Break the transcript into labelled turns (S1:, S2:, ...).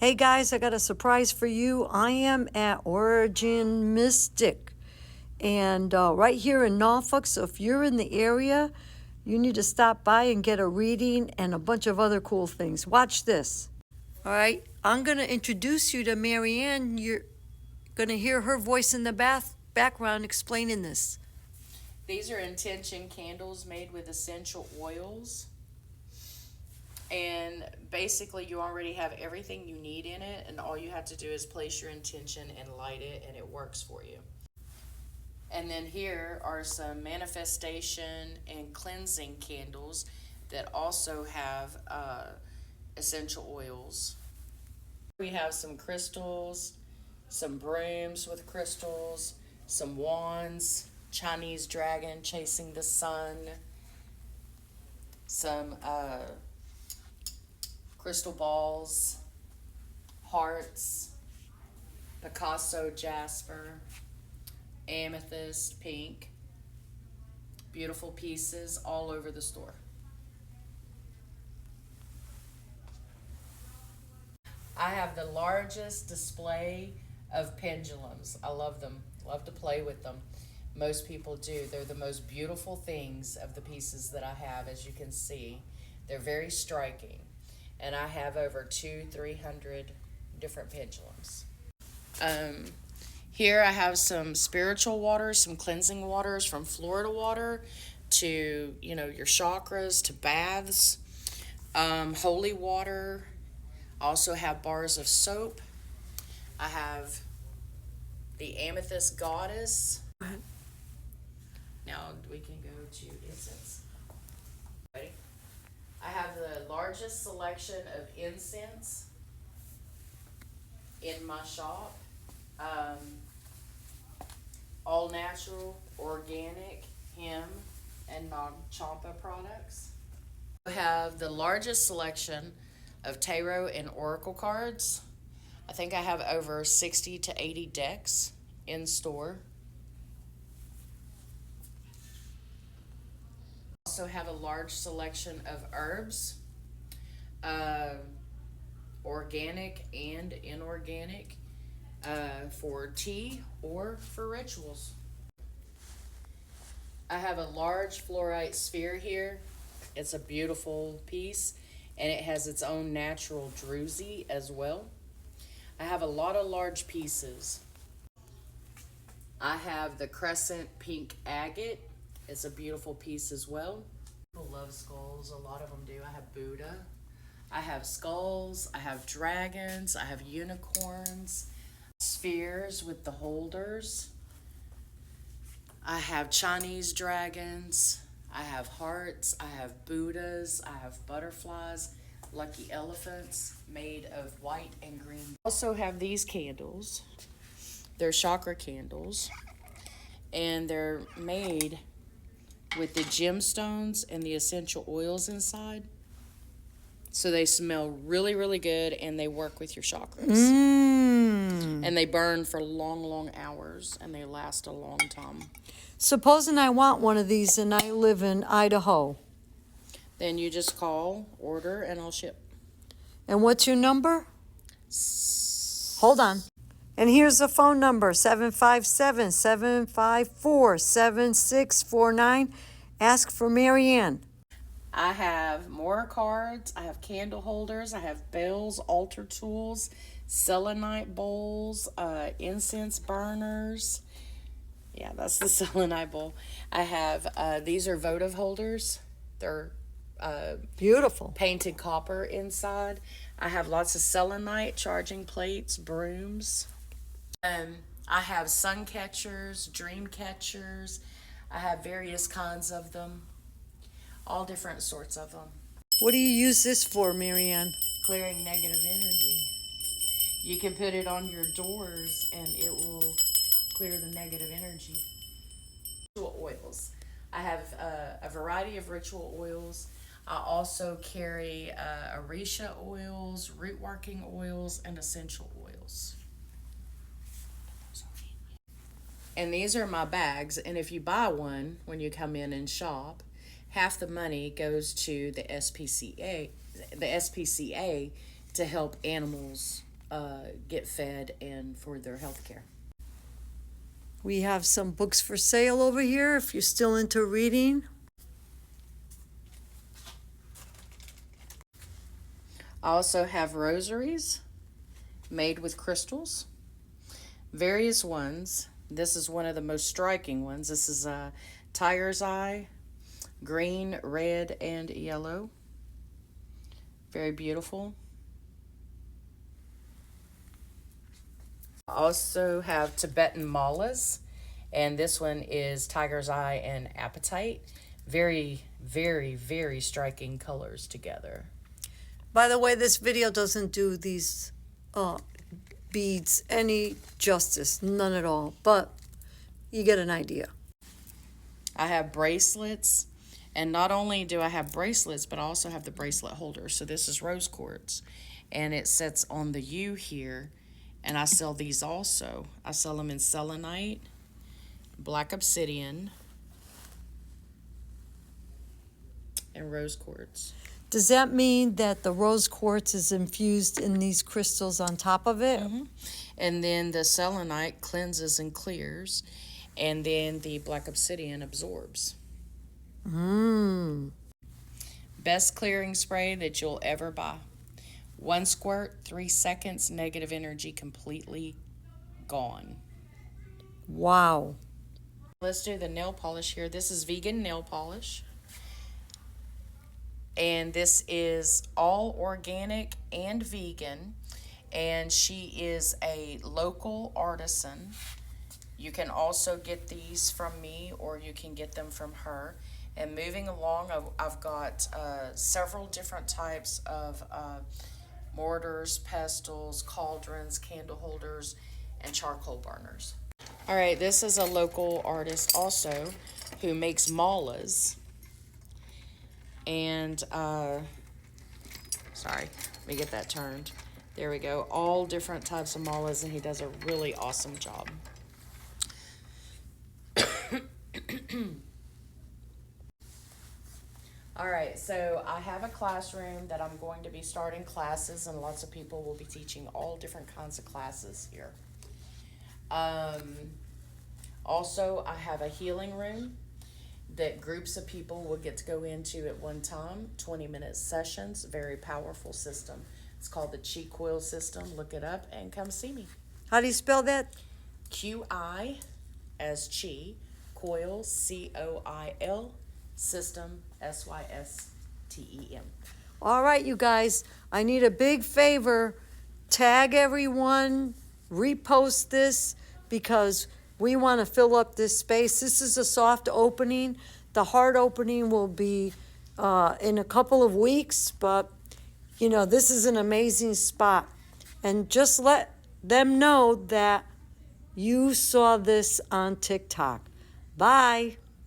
S1: Hey guys, I got a surprise for you. I am at Origene Mystic and right here in Norfolk. So if you're in the area, you need to stop by and get a reading and a bunch of other cool things. Watch this. All right, I'm going to introduce you to Marianne. You're going to hear her voice in the background explaining this.
S2: These are intention candles made with essential oils. And basically you already have everything you need in it, and all you have to do is place your intention and light it, and it works for you. And then here are some manifestation and cleansing candles that also have essential oils. We have some crystals, some brooms with crystals, some wands, Chinese dragon chasing the sun, some crystal balls, hearts, Picasso jasper, amethyst pink, beautiful pieces all over the store. I have the largest display of pendulums. I love them, love to play with them. Most people do. They're the most beautiful things of the pieces that I have, as you can see. They're very striking. And I have over 200-300 different pendulums. Here I have some spiritual waters, some cleansing waters, from Florida water to, your chakras, to baths, holy water. I also have bars of soap. I have the amethyst goddess. Now we can go to incense. Ready? I have the largest selection of incense in my shop. All natural, organic, hemp, and non-champa products. I have the largest selection of tarot and oracle cards. I think I have over 60 to 80 decks in store. Also have a large selection of herbs, organic and inorganic, for tea or for rituals. I have a large fluorite sphere here. It's a beautiful piece, and it has its own natural druzy as well. I have a lot of large pieces. I have the crescent pink agate. It's a beautiful piece as well. People love skulls. A lot of them do. I have Buddha. I have skulls. I have dragons. I have unicorns. Spheres with the holders. I have Chinese dragons. I have hearts. I have Buddhas. I have butterflies. Lucky elephants made of white and green. I also have these candles. They're chakra candles. And they're made with the gemstones and the essential oils inside. So they smell really, really good, and they work with your chakras. And they burn for long, long hours, and they last a long time.
S1: Supposing I want one of these and I live in Idaho.
S2: Then you just call, order, and I'll ship.
S1: And what's your number? Hold on. And here's the phone number, 757-754-7649. Ask for Marianne.
S2: I have more cards. I have candle holders. I have bells, altar tools, selenite bowls, incense burners. Yeah, that's the selenite bowl. I have, these are votive holders. They're
S1: beautiful.
S2: Painted copper inside. I have lots of selenite charging plates, brooms. I have sun catchers, dream catchers. I have various kinds of them. All different sorts of them.
S1: What do you use this for, Marianne?
S2: Clearing negative energy. You can put it on your doors and it will clear the negative energy. Ritual oils. I have a variety of ritual oils. I also carry Orisha oils, root working oils, and essential oils. And these are my bags, and if you buy one when you come in and shop, half the money goes to the SPCA to help animals get fed and for their health care.
S1: We have some books for sale over here if you're still into reading.
S2: I also have rosaries made with crystals, various ones. This is one of the most striking ones. This is a tiger's eye, green, red, and yellow. Very beautiful. I also have Tibetan malas, and this one is tiger's eye and apatite. Very, very, very striking colors together.
S1: By the way, this video doesn't do these beads any justice, none at all, but you get an idea.
S2: I have bracelets, and not only do I have bracelets, but I also have the bracelet holder. So this is rose quartz, and it sits on the U here, and I sell these also. I sell them in selenite, black obsidian, and rose quartz.
S1: Does that mean that the rose quartz is infused in these crystals on top of it?
S2: Mm-hmm. And then the selenite cleanses and clears, and then the black obsidian absorbs. Best clearing spray that you'll ever buy. 1 squirt, 3 seconds, negative energy completely gone.
S1: Wow.
S2: Let's do the nail polish here. This is vegan nail polish. And this is all organic and vegan. And she is a local artisan. You can also get these from me, or you can get them from her. And moving along, I've got several different types of mortars, pestles, cauldrons, candle holders, and charcoal burners. All right, this is a local artist also who makes malas. And, sorry, let me get that turned. There we go. All different types of malas, and he does a really awesome job. All right, so I have a classroom that I'm going to be starting classes, and lots of people will be teaching all different kinds of classes here. Also, I have a healing room that groups of people will get to go into at one time, 20-minute sessions, very powerful system. It's called the Chi Coil system. Look it up and come see me.
S1: How do you spell that?
S2: QI as Chi, Coil, COIL, system, SYSTEM.
S1: All right, you guys, I need a big favor. Tag everyone, repost this, because we want to fill up this space. This is a soft opening. The hard opening will be in a couple of weeks, but, you know, this is an amazing spot. And just let them know that you saw this on TikTok. Bye.